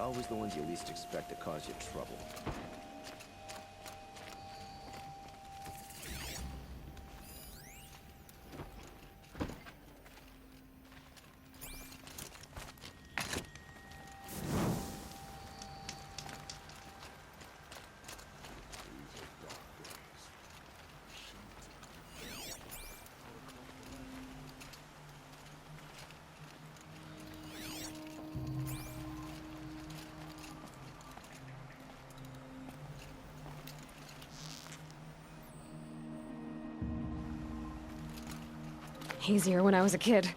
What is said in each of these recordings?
always the ones you least expect to cause you trouble. Easier when I was a kid.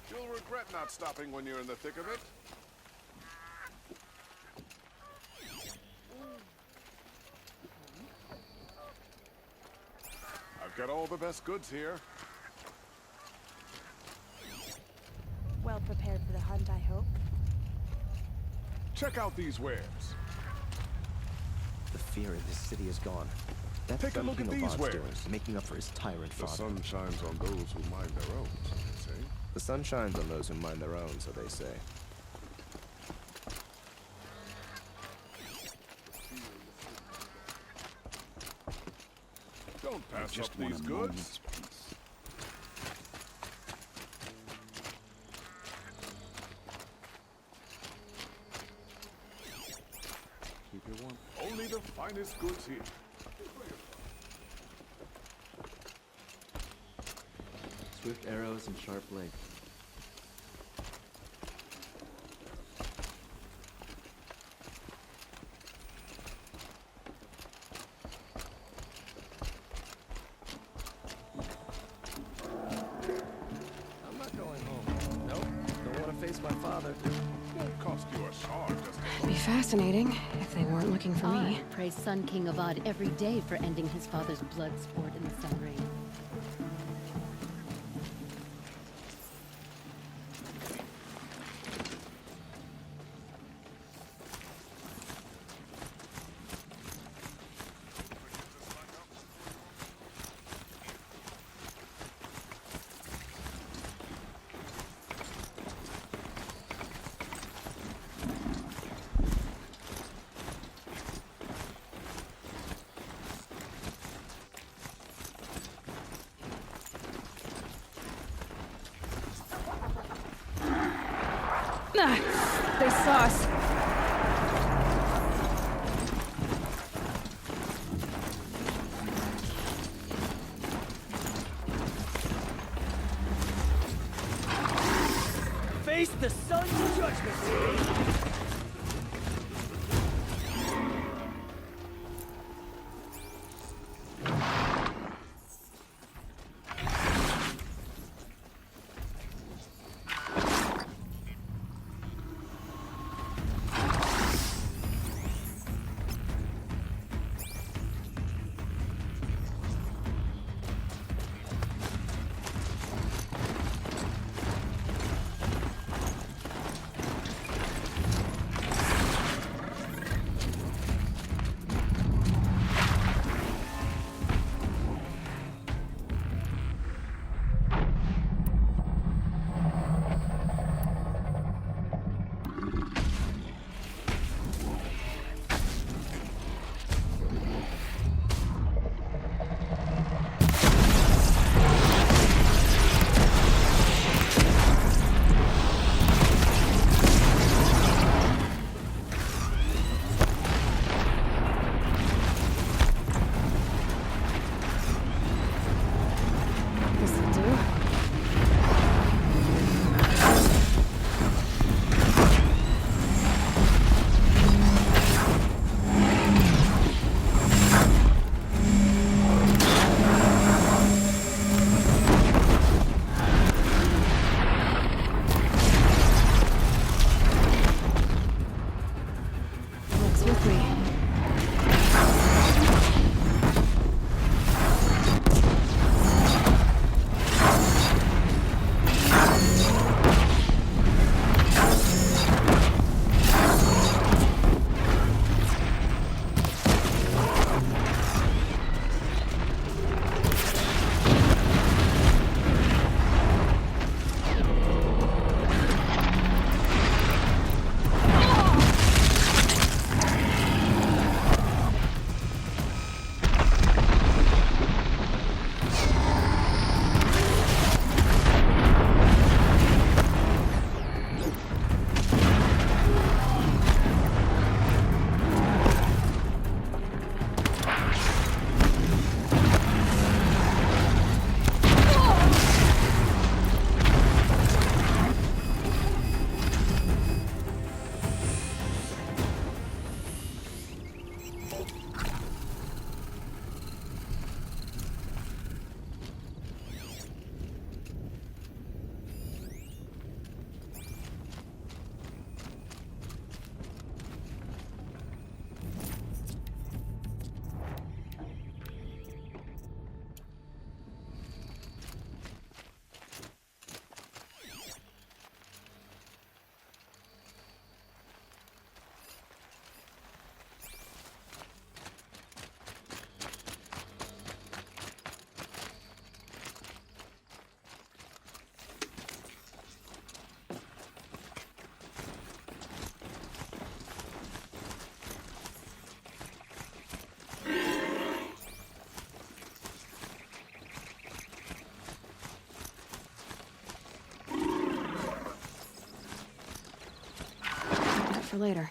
You'll regret not stopping when you're in the thick of it. I've got all the best goods here. Well prepared for the hunt, I hope. Check out these wares. The fear in this city is gone. That's Take a look at these wares. doing, making up for his tyrant The father. sun shines on those who mind their own, so they say. The sun shines on those who mind their own, so they say. Don't pass up these goods. Keep it warm. Only the finest goods here. Swift arrows and sharp blade. I'm not going home. Nope. Don't want to face my father. Won't cost you a shard just to... It'd be fascinating if they weren't looking for me. I praise Sun King Avad every day for ending his father's blood sport in the Sun Ring. They saw us. Face the sun's judgment, baby! This'll do. Looks with me. That for later.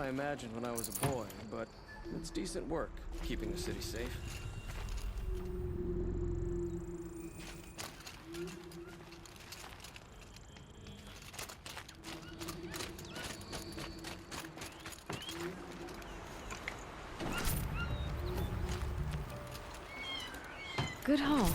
I imagined when I was a boy, but it's decent work, keeping the city safe. Good haul.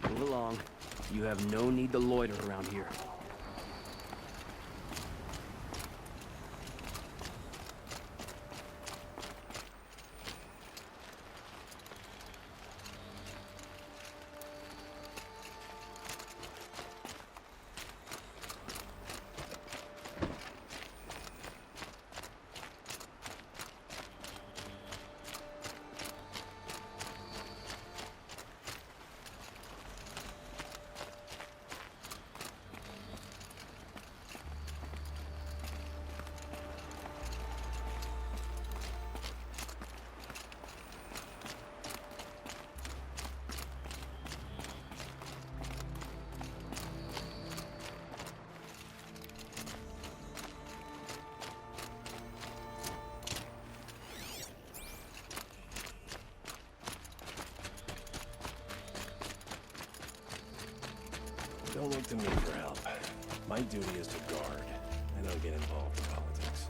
Move along. You have no need to loiter around here. Don't look to me for help. My duty is to guard. I don't get involved in politics.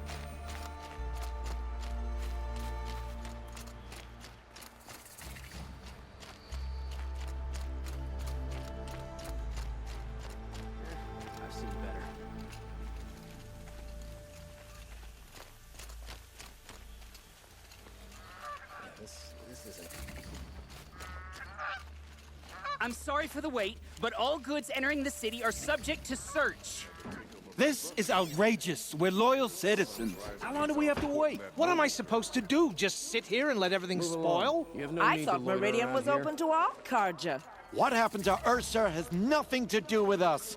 I've seen better. Yeah, this isn't... I'm sorry for the wait, but all goods entering the city are subject to search. This is outrageous. We're loyal citizens. How long do we have to wait? What am I supposed to do? Just sit here and let everything Move spoil? along. You have no I need thought to loiter Meridian around was here. open to all Carja. What happened to Ursa has nothing to do with us.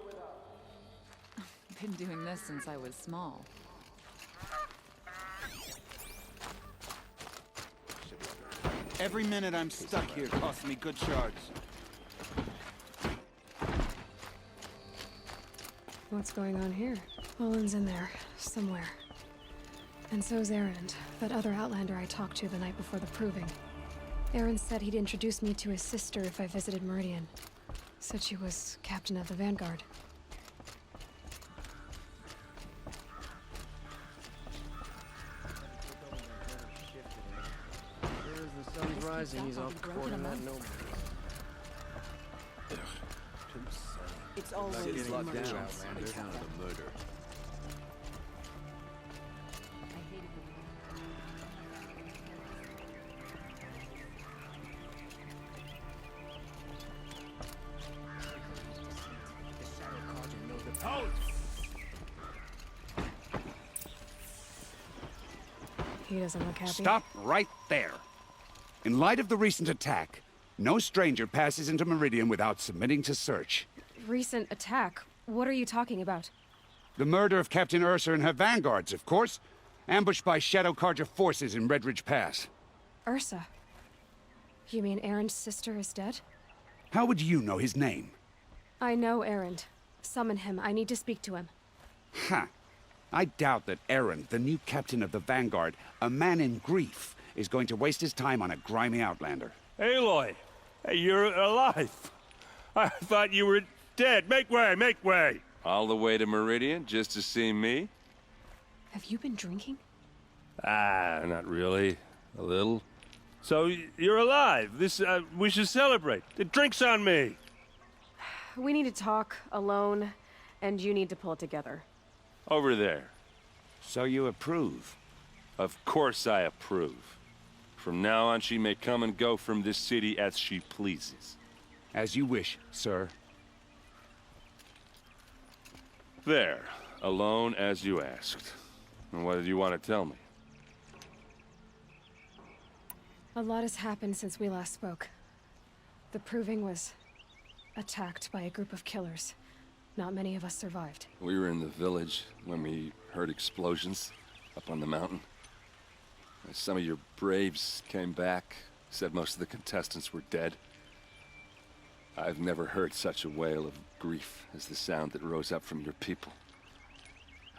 Been doing this since I was small. Every minute I'm stuck here costs me good shards. What's going on here? Olin's in there, somewhere. And so's Erend, that other Outlander I talked to the night before the proving. Erend said he'd introduce me to his sister if I visited Meridian. Said she was captain of the Vanguard. As the sun's rising, he's off courting that noble. It's always City's locked down. emergence. On account of the murder. He doesn't look happy. Stop right there. In light of the recent attack, no stranger passes into Meridian without submitting to search. Recent attack? What are you talking about? The murder of Captain Ursa and her vanguards, of course. Ambushed by Shadow Carja forces in Redridge Pass. Ursa? You mean Erend's sister is dead? How would you know his name? I know Erend. Summon him. I need to speak to him. Ha! I doubt that Erend, the new captain of the Vanguard, a man in grief, is going to waste his time on a grimy outlander. Aloy! Hey, you're alive! I thought you were dead. Make way, make way! All the way to Meridian just to see me? Have you been drinking? Ah, not really. A little. So, you're alive. We should celebrate. The drink's on me. We need to talk, alone, and you need to pull it together. Over there. So you approve? Of course I approve. From now on, she may come and go from this city as she pleases. As you wish, sir. There. Alone as you asked. And what did you want to tell me? A lot has happened since we last spoke. The Proving was attacked by a group of killers. Not many of us survived. We were in the village when we heard explosions up on the mountain. Some of your braves came back, said most of the contestants were dead. I've never heard such a wail of grief as the sound that rose up from your people.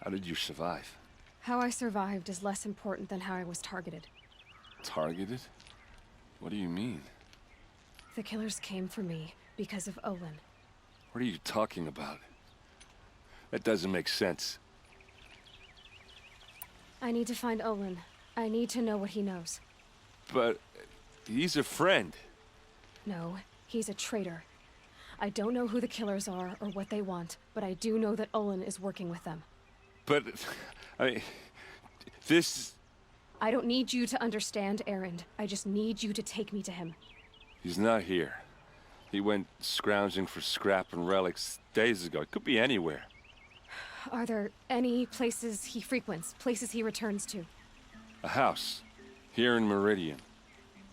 How did you survive? How I survived is less important than how I was targeted. Targeted? What do you mean? The killers came for me because of Olin. What are you talking about? That doesn't make sense. I need to find Olin. I need to know what he knows. But he's a friend. No, he's a traitor. I don't know who the killers are or what they want, but I do know that Olin is working with them. But, I mean, this... I don't need you to understand, Erend. I just need you to take me to him. He's not here. He went scrounging for scrap and relics days ago. It could be anywhere. Are there any places he frequents, places he returns to? A house. Here in Meridian.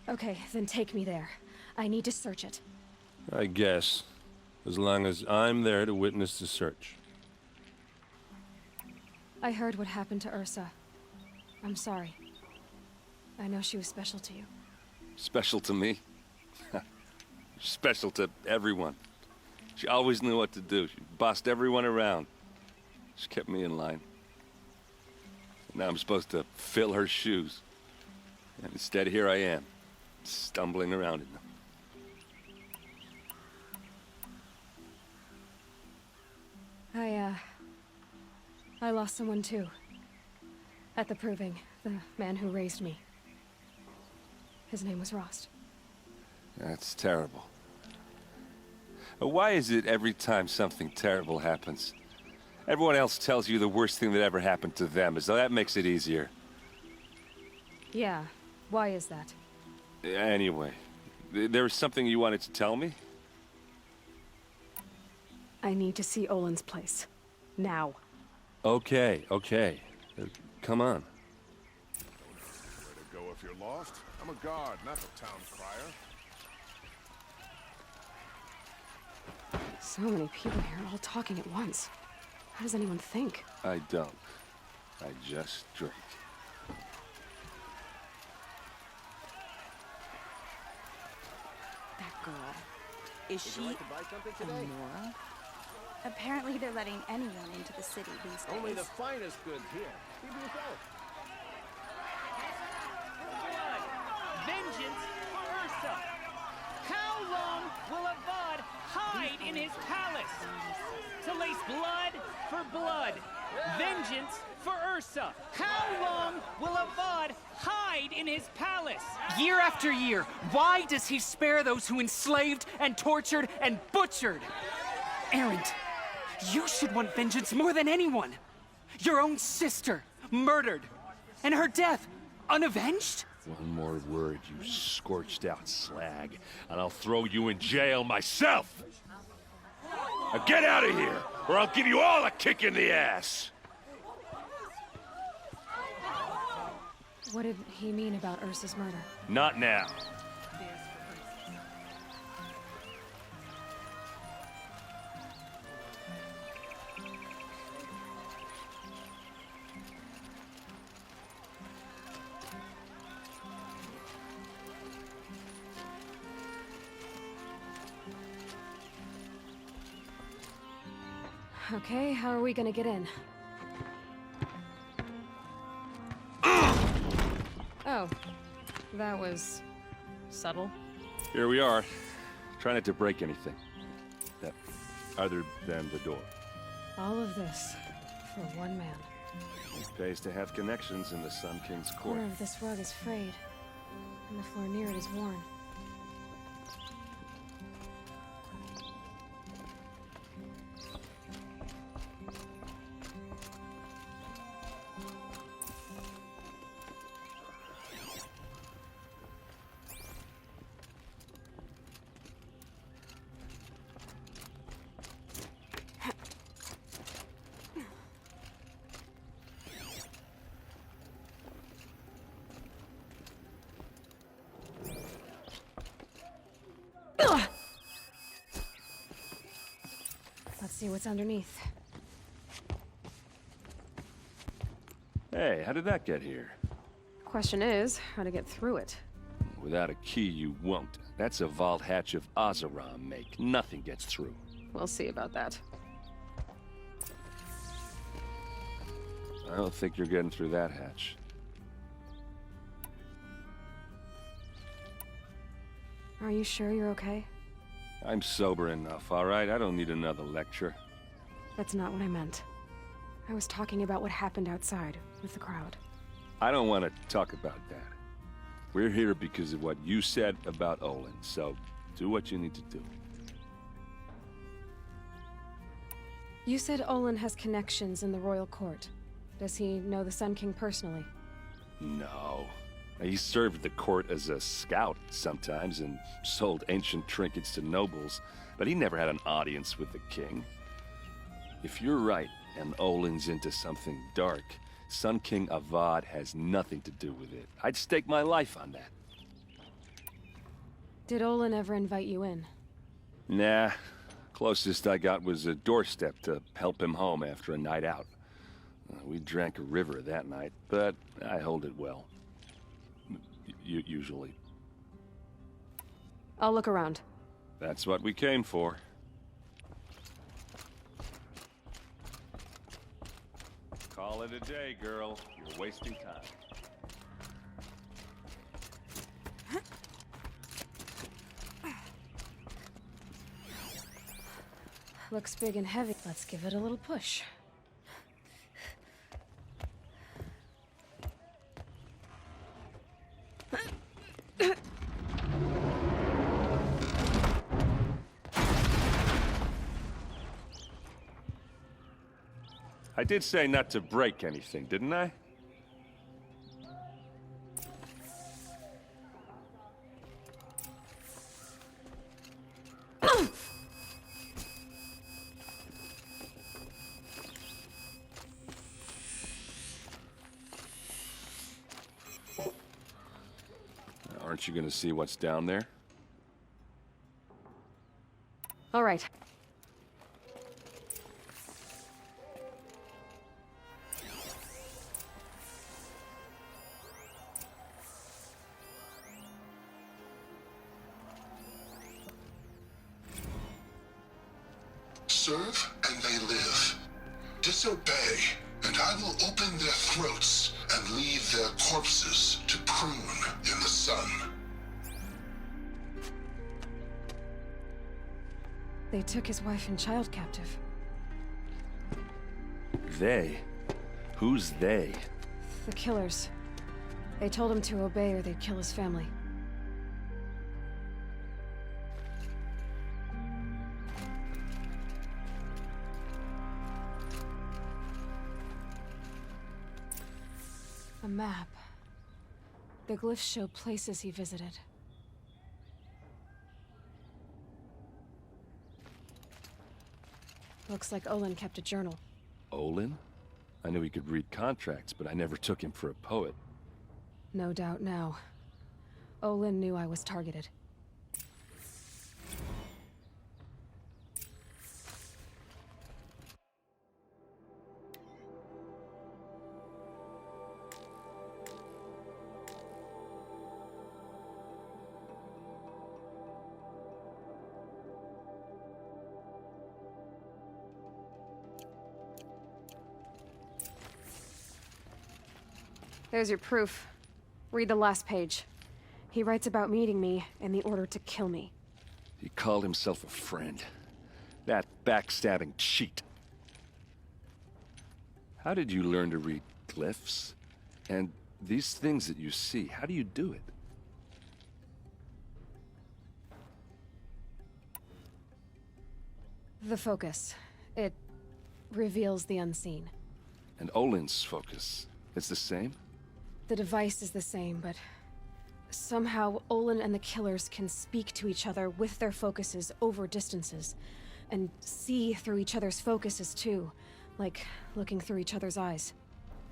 Okay, then take me there. I need to search it. I guess. As long as I'm there to witness the search. I heard what happened to Ursa. I'm sorry. I know she was special to you. Special to me? Special to everyone. She always knew what to do. She bossed everyone around. She kept me in line. Now I'm supposed to fill her shoes. And instead, here I am, stumbling around in them. I lost someone too. At the Proving, the man who raised me. His name was Rost. That's terrible. Why is it every time something terrible happens, everyone else tells you the worst thing that ever happened to them, as though that makes it easier? Yeah, why is that? Anyway, there was something you wanted to tell me? I need to see Olin's place. Now. Okay. Come on. Where to go if you're lost? I'm a guard, not the town crier. So many people here, all talking at once. How does anyone think? I don't. I just drink. That girl. Is she Nora? Apparently they're letting anyone into the city these days. Only the finest goods here. Keep yourself. Vengeance for Ursa! How long will Avad hide in his palace? To lace blood for blood. Vengeance for Ursa! How long will Avad hide in his palace? Year after year, why does he spare those who enslaved and tortured and butchered? Erend, you should want vengeance more than anyone. Your own sister, murdered. And her death, unavenged? One more word, you scorched out slag, and I'll throw you in jail myself! Now get out of here, or I'll give you all a kick in the ass! What did he mean about Ursa's murder? Not now. Okay, how are we gonna get in? Oh, that was subtle. Here we are. Try not to break anything. That other than the door. All of this for one man. It pays to have connections in the Sun King's The court. corner of this rug is frayed, and the floor near it is worn. Let's see what's underneath. Hey, how did that get here? Question is, how to get through it. Without a key, you won't. That's a vault hatch of Azeram make. Nothing gets through. We'll see about that. I don't think you're getting through that hatch. Are you sure you're okay? I'm sober enough, all right? I don't need another lecture. That's not what I meant. I was talking about what happened outside with the crowd. I don't want to talk about that. We're here because of what you said about Olin, so do what you need to do. You said Olin has connections in the royal court. Does he know the Sun King personally? No. He served the court as a scout sometimes and sold ancient trinkets to nobles, but he never had an audience with the king. If you're right and Olin's into something dark, Sun King Avad has nothing to do with it. I'd stake my life on that. Did Olin ever invite you in? Nah. Closest I got was a doorstep to help him home after a night out. We drank a river that night, but I hold it well. Usually. I'll look around. That's what we came for. Call it a day, girl. You're wasting time. Looks big and heavy. Let's give it a little push. I did say not to break anything, didn't I? Aren't you gonna see what's down there? All right. Serve and they live. Disobey, and I will open their throats and leave their corpses to prune in the sun. They took his wife and child captive. They? Who's they? The killers. They told him to obey or they'd kill his family. A map. The glyphs show places he visited. Looks like Olin kept a journal. Olin? I knew he could read contracts, but I never took him for a poet. No doubt now. Olin knew I was targeted. There's your proof. Read the last page. He writes about meeting me and the order to kill me. He called himself a friend. That backstabbing cheat. How did you learn to read glyphs? And these things that you see, how do you do it? The focus. It reveals the unseen. And Olin's focus, it's the same? The device is the same, but somehow Olin and the killers can speak to each other with their focuses over distances, and see through each other's focuses too, like looking through each other's eyes.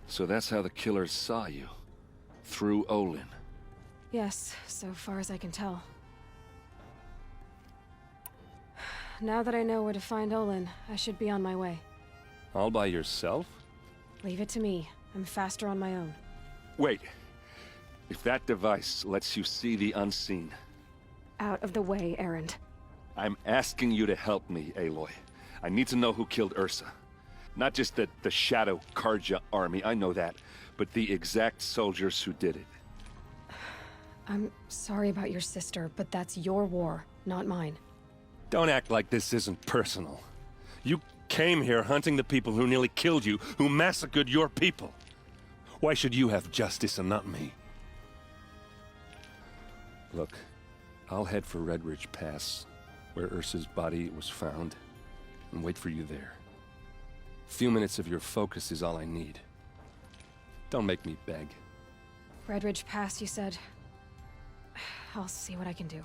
So that's how the killers saw you? Through Olin? Yes, so far as I can tell. Now that I know where to find Olin, I should be on my way. All by yourself? Leave it to me. I'm faster on my own. Wait. If that device lets you see the unseen... Out of the way, Erend. I'm asking you to help me, Aloy. I need to know who killed Ursa. Not just the Shadow Karja army, I know that, but the exact soldiers who did it. I'm sorry about your sister, but that's your war, not mine. Don't act like this isn't personal. You came here hunting the people who nearly killed you, who massacred your people. Why should you have justice and not me? Look, I'll head for Red Ridge Pass, where Ursa's body was found, and wait for you there. A few minutes of your focus is all I need. Don't make me beg. Red Ridge Pass, you said? I'll see what I can do.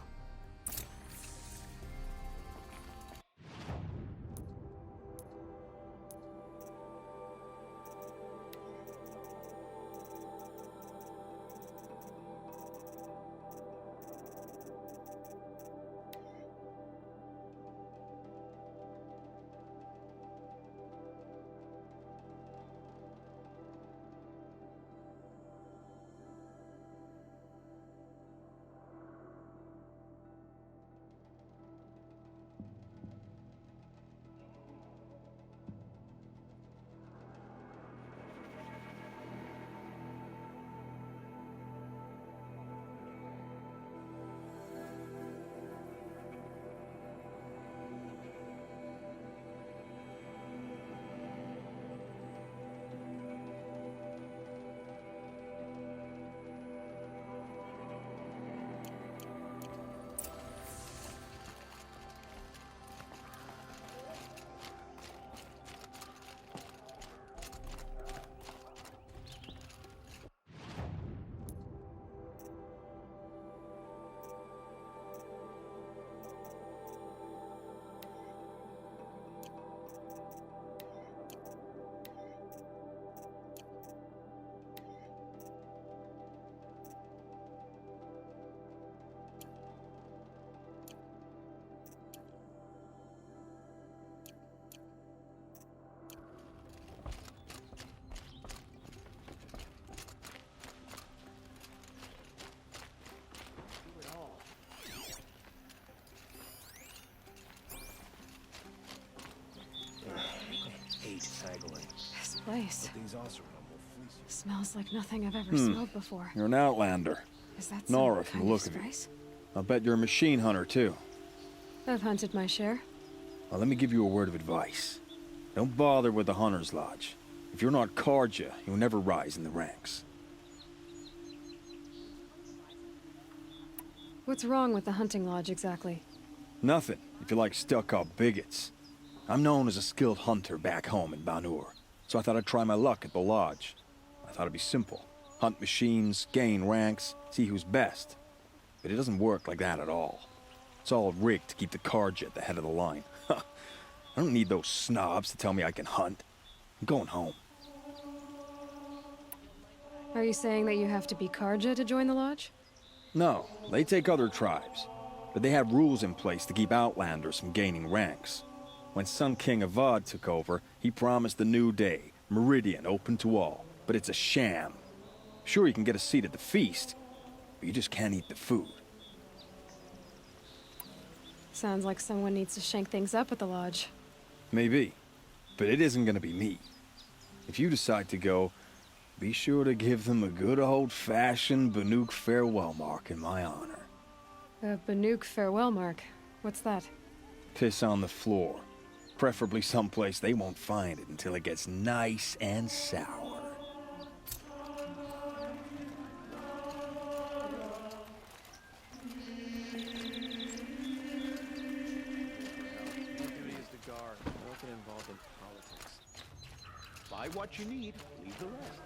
This place smells like nothing I've ever smelled before. You're an outlander. Is that Nora, some from kind the of look of you. spice? I'll bet you're a machine hunter, too. I've hunted my share. Well, let me give you a word of advice. Don't bother with the Hunter's Lodge. If you're not Karja, you'll never rise in the ranks. What's wrong with the hunting lodge, exactly? Nothing, if you like stuck-up bigots. I'm known as a skilled hunter back home in Banur, so I thought I'd try my luck at the lodge. I thought it'd be simple. Hunt machines, gain ranks, see who's best. But it doesn't work like that at all. It's all rigged to keep the Karja at the head of the line. I don't need those snobs to tell me I can hunt. I'm going home. Are you saying that you have to be Karja to join the lodge? No, they take other tribes. But they have rules in place to keep outlanders from gaining ranks. When Sun King Avad took over, he promised a new day, Meridian open to all. But it's a sham. Sure, you can get a seat at the feast, but you just can't eat the food. Sounds like someone needs to shank things up at the lodge. Maybe, but it isn't gonna be me. If you decide to go, be sure to give them a good old-fashioned Banuk farewell mark in my honor. A Banuk farewell mark. What's that? Piss on the floor. Preferably someplace they won't find it until it gets nice and sour. My duty is to guard. I don't get involved in politics. Buy what you need, leave the rest.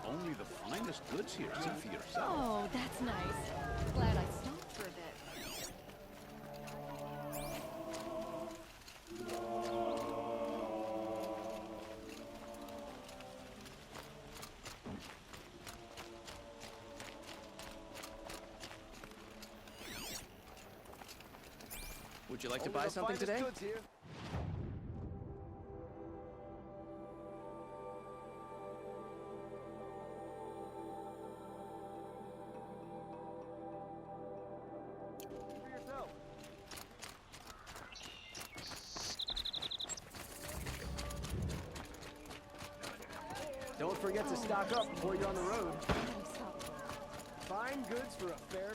Only the finest goods here. See for yourself. Oh, that's nice. Glad I stopped for a bit. Would you like to buy something today? Don't forget to stock up before you're on the road. Fine goods for a fair...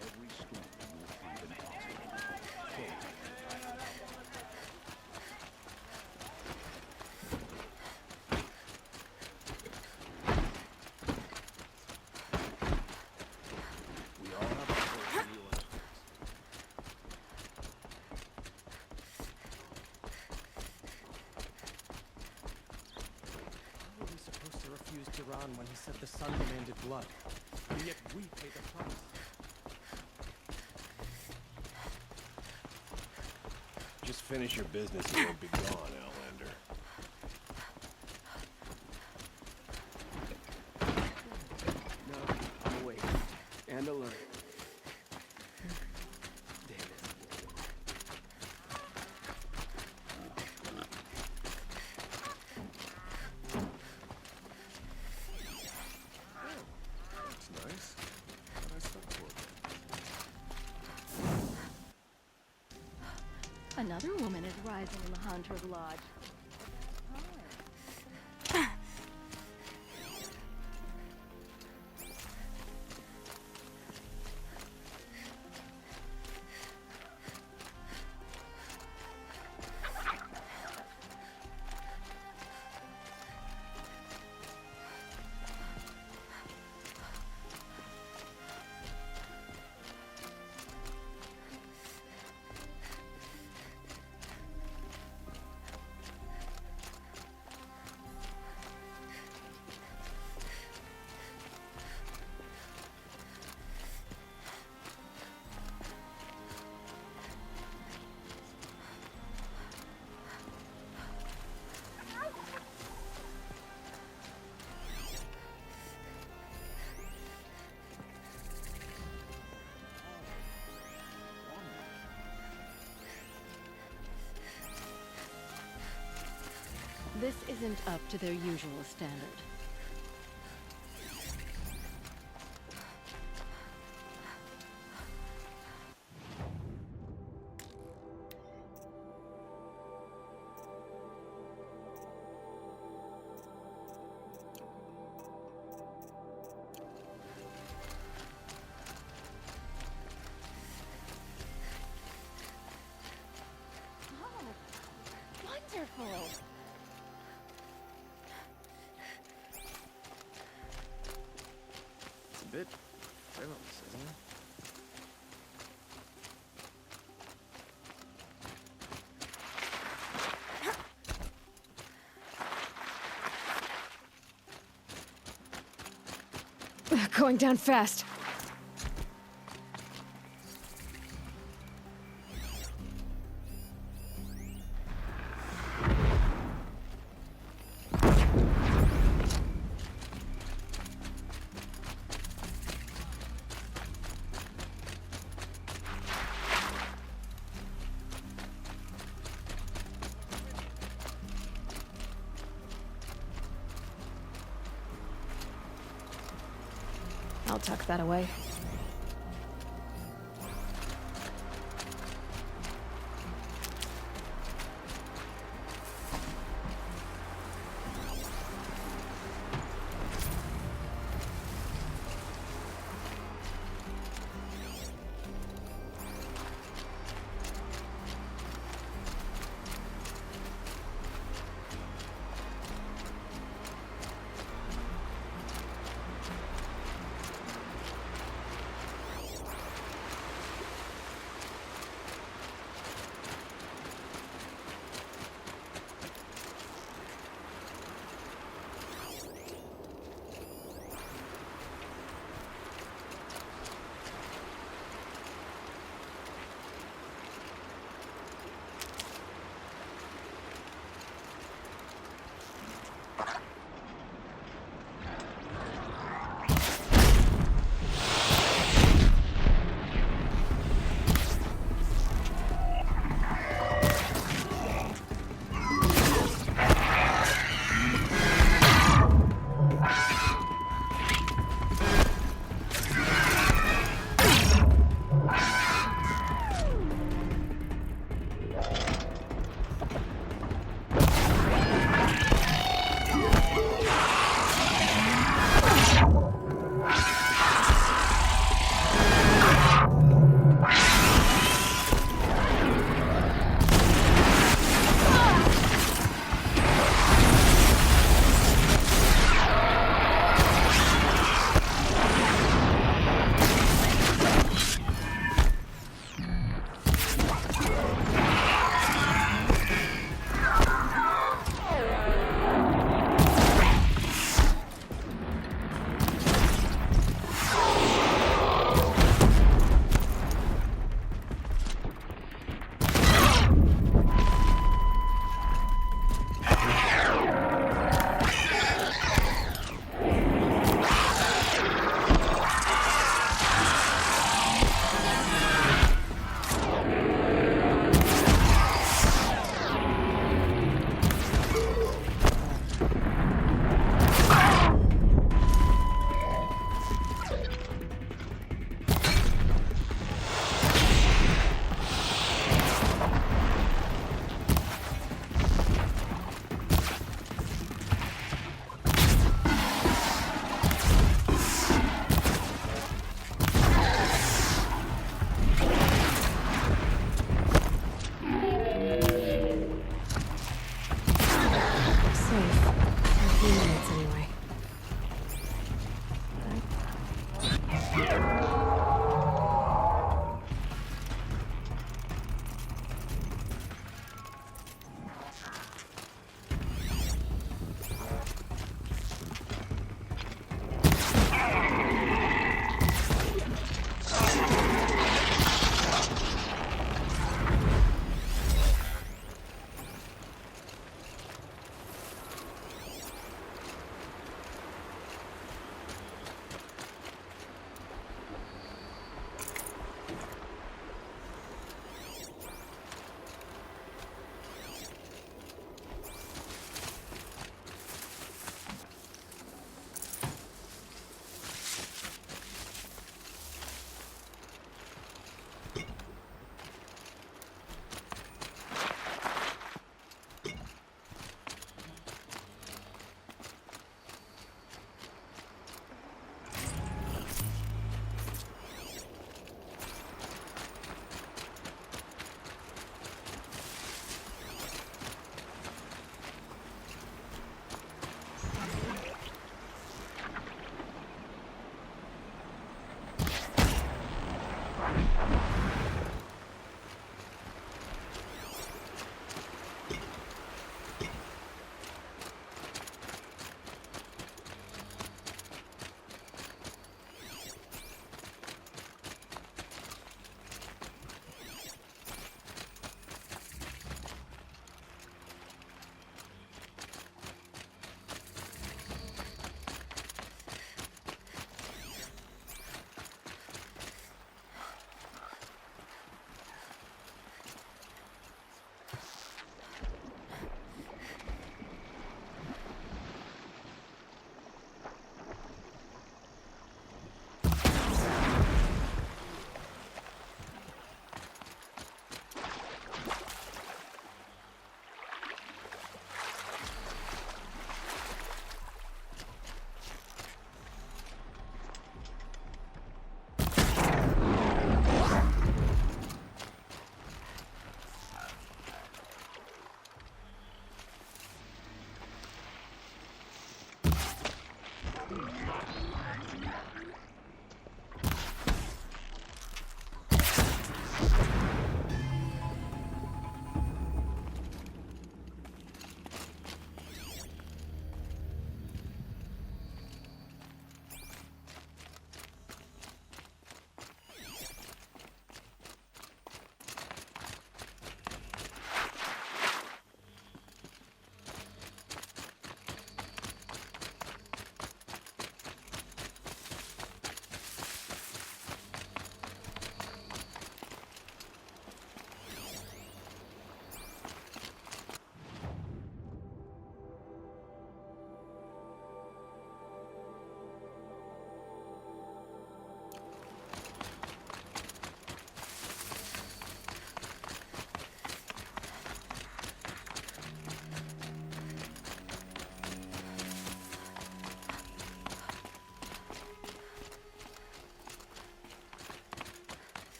Every stone you'll find impossible. We all have our personal aspects. How were we supposed to refuse Duran when he said the sun demanded blood? And yet we pay the price. Just finish your business and you'll be gone, Outlander. No, I'm awake. And alert. Damn it. That's nice. But I slept for it. Another woman is rising in the Hunter's Lodge. This isn't up to their usual standard. Oh, wonderful! It's a bit frivolous, isn't it? Going down fast. I'll tuck that away.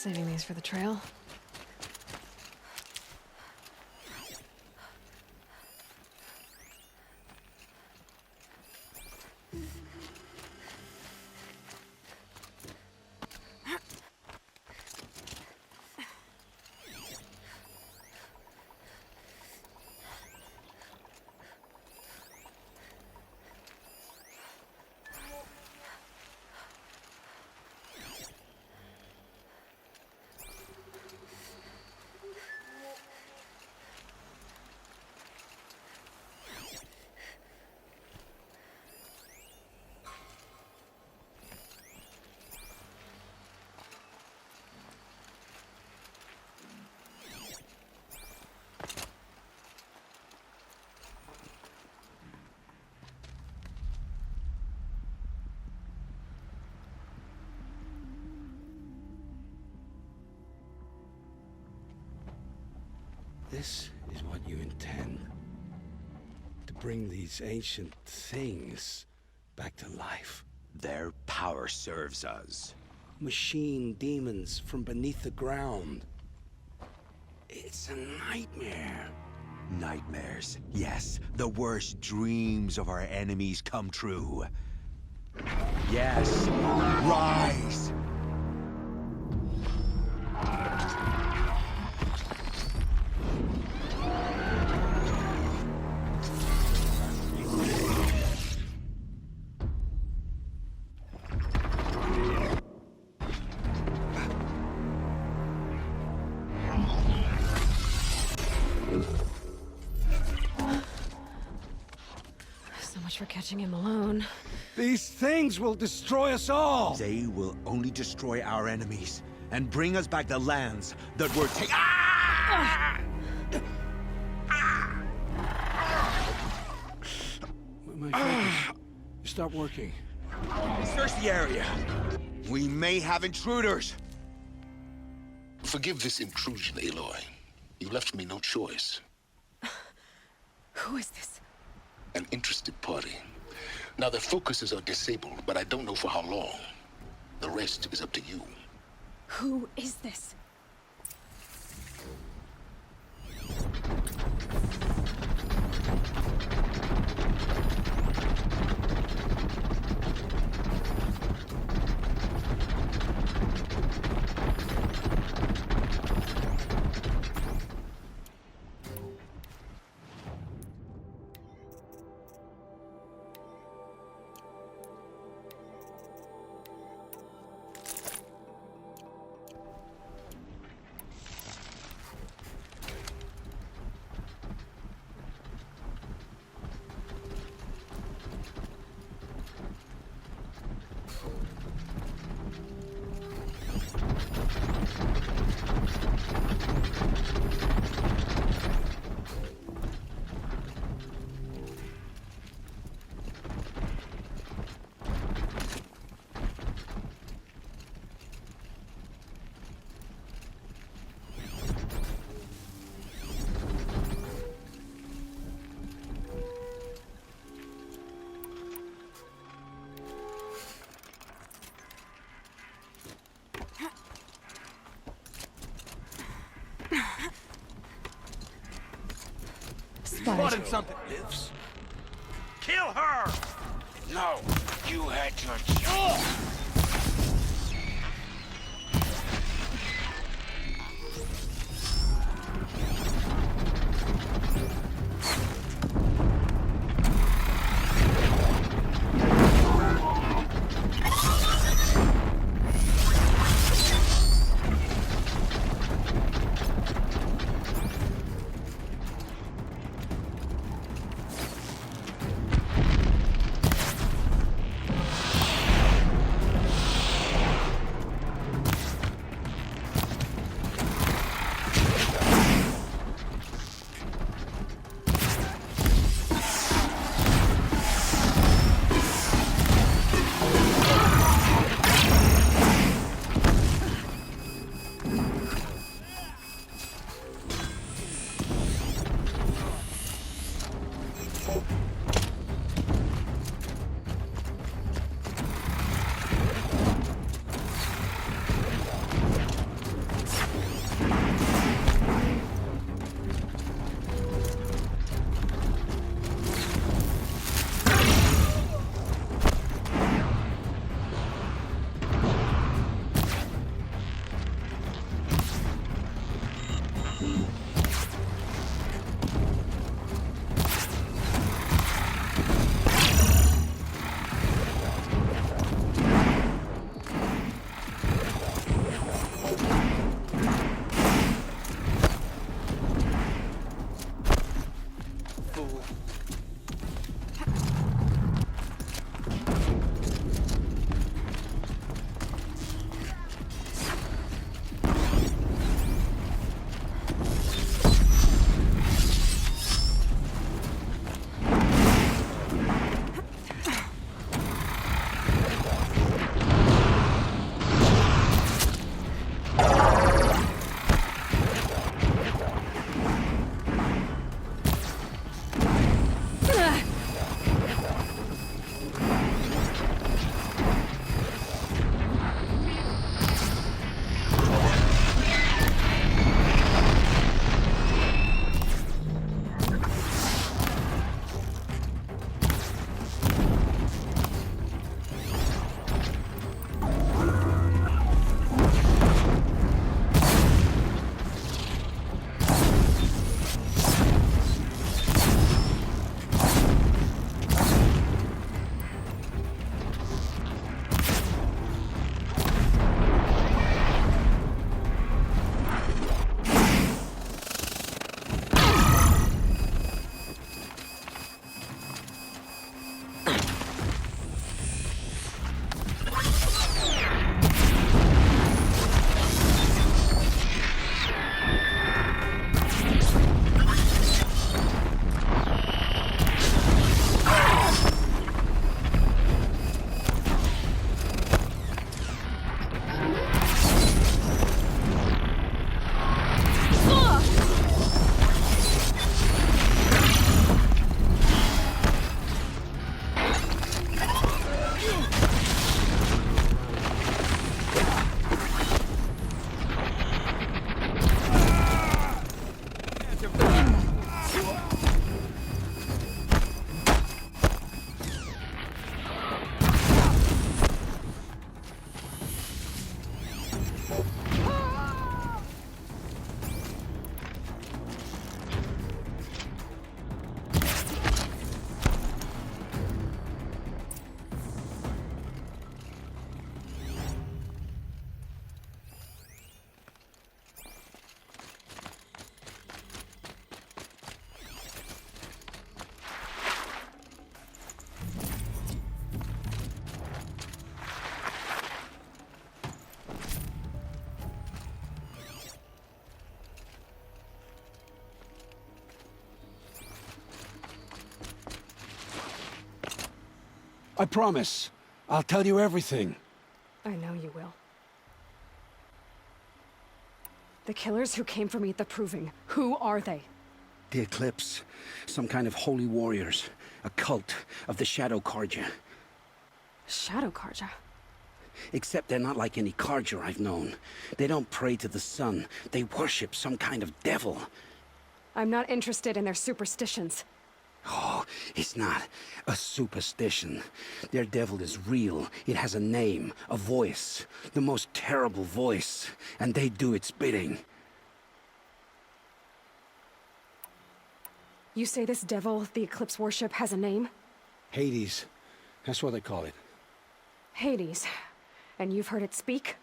Saving these for the trail. This is what you intend. To bring these ancient things back to life. Their power serves us. Machine demons from beneath the ground. It's a nightmare. Nightmares. Yes, the worst dreams of our enemies come true. Yes, rise! So much for catching him alone. These things will destroy us all! They will only destroy our enemies and bring us back the lands that were taken. Ah! My focus. You stop working. Search the area. We may have intruders. Forgive this intrusion, Aloy. You left me no choice. Who is this? An interested party. Now, their focuses are disabled, but I don't know for how long. The rest is up to you. Who is this? Spotted something lives. Kill her! No, you had your chance. I promise. I'll tell you everything. I know you will. The killers who came for me at the Proving, who are they? The Eclipse. Some kind of holy warriors. A cult of the Shadow Carja. Shadow Carja? Except they're not like any Carja I've known. They don't pray to the sun. They worship some kind of devil. I'm not interested in their superstitions. Oh, it's not a superstition. Their devil is real. It has a name, a voice. The most terrible voice. And they do its bidding. You say this devil the Eclipse worship has a name? Hades. That's what they call it. Hades. And you've heard it speak?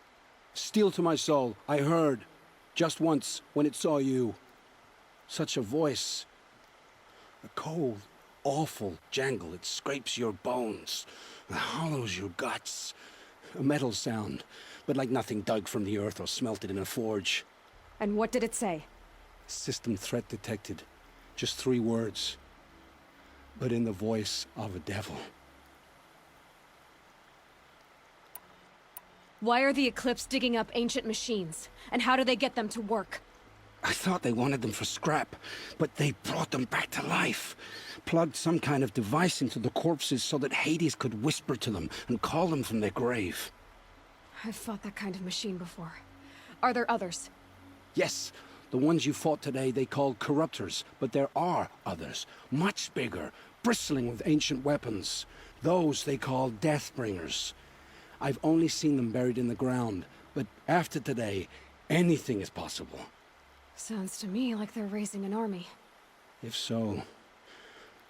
Steel to my soul. I heard. Just once, when it saw you. Such a voice. A cold, awful jangle. It scrapes your bones. It hollows your guts. A metal sound, but like nothing dug from the earth or smelted in a forge. And what did it say? System threat detected. Just 3 words. But in the voice of a devil. Why are the Eclipse digging up ancient machines? And how do they get them to work? I thought they wanted them for scrap, but they brought them back to life. Plugged some kind of device into the corpses so that Hades could whisper to them and call them from their grave. I've fought that kind of machine before. Are there others? Yes, the ones you fought today they called corruptors, but there are others, much bigger, bristling with ancient weapons. Those they call Deathbringers. I've only seen them buried in the ground, but after today, anything is possible. Sounds to me like they're raising an army. If so,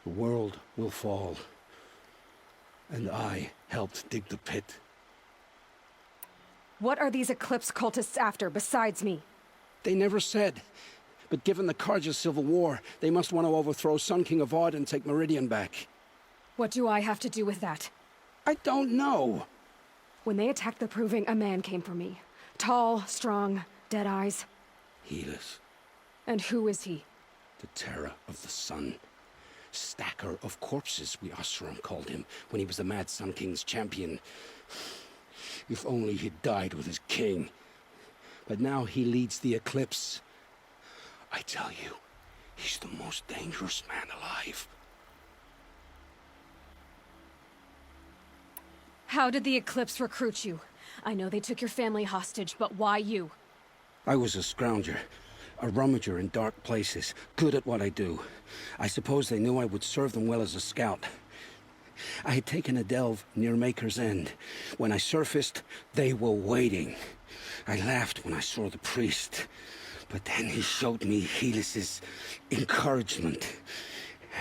the world will fall. And I helped dig the pit. What are these Eclipse cultists after, besides me? They never said. But given the Carja civil war, they must want to overthrow Sun King Avad and take Meridian back. What do I have to do with that? I don't know. When they attacked the Proving, a man came for me. Tall, strong, dead eyes. Helis. And who is he? The terror of the sun. Stacker of corpses, we Oseram called him, when he was the Mad Sun King's champion. If only he'd died with his king. But now he leads the Eclipse. I tell you, he's the most dangerous man alive. How did the Eclipse recruit you? I know they took your family hostage, but why you? I was a scrounger, a rummager in dark places, good at what I do. I suppose they knew I would serve them well as a scout. I had taken a delve near Maker's End. When I surfaced, they were waiting. I laughed when I saw the priest, but then he showed me Helis's encouragement.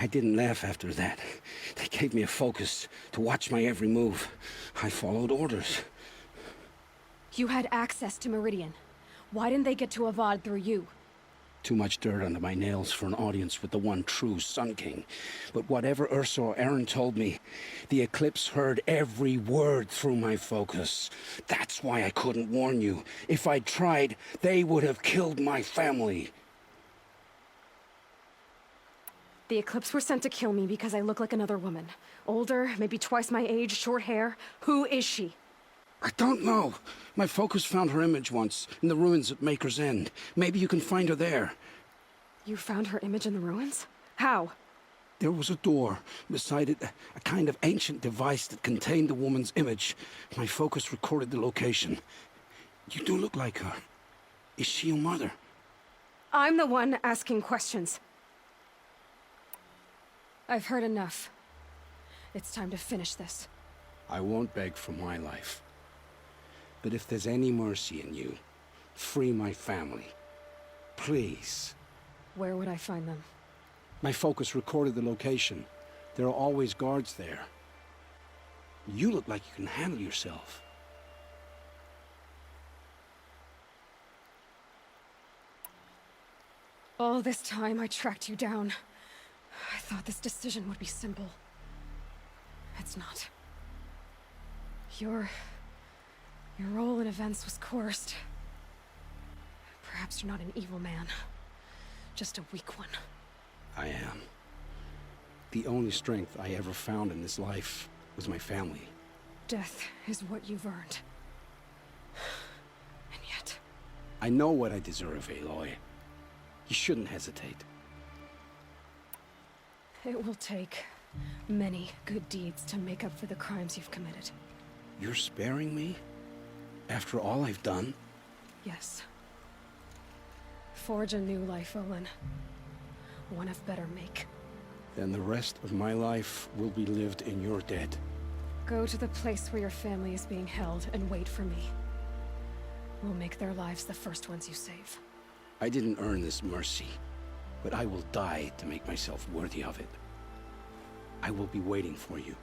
I didn't laugh after that. They gave me a focus to watch my every move. I followed orders. You had access to Meridian. Why didn't they get to Avad through you? Too much dirt under my nails for an audience with the one true Sun King. But whatever Ursa or Aaron told me, the Eclipse heard every word through my focus. That's why I couldn't warn you. If I'd tried, they would have killed my family. The Eclipse were sent to kill me because I look like another woman. Older, maybe twice my age, short hair. Who is she? I don't know. My focus found her image once, in the ruins at Maker's End. Maybe you can find her there. You found her image in the ruins? How? There was a door. Beside it, a kind of ancient device that contained the woman's image. My focus recorded the location. You do look like her. Is she your mother? I'm the one asking questions. I've heard enough. It's time to finish this. I won't beg for my life. But if there's any mercy in you, free my family. Please. Where would I find them? My focus recorded the location. There are always guards there. You look like you can handle yourself. All this time I tracked you down. I thought this decision would be simple. It's not. Your role in events was coerced. Perhaps you're not an evil man. Just a weak one. I am. The only strength I ever found in this life was my family. Death is what you've earned. And yet... I know what I deserve, Aloy. You shouldn't hesitate. It will take many good deeds to make up for the crimes you've committed. You're sparing me? After all I've done? Yes. Forge a new life, Olin. One of better make. Then the rest of my life will be lived in your debt. Go to the place where your family is being held and wait for me. We'll make their lives the first ones you save. I didn't earn this mercy, but I will die to make myself worthy of it. I will be waiting for you.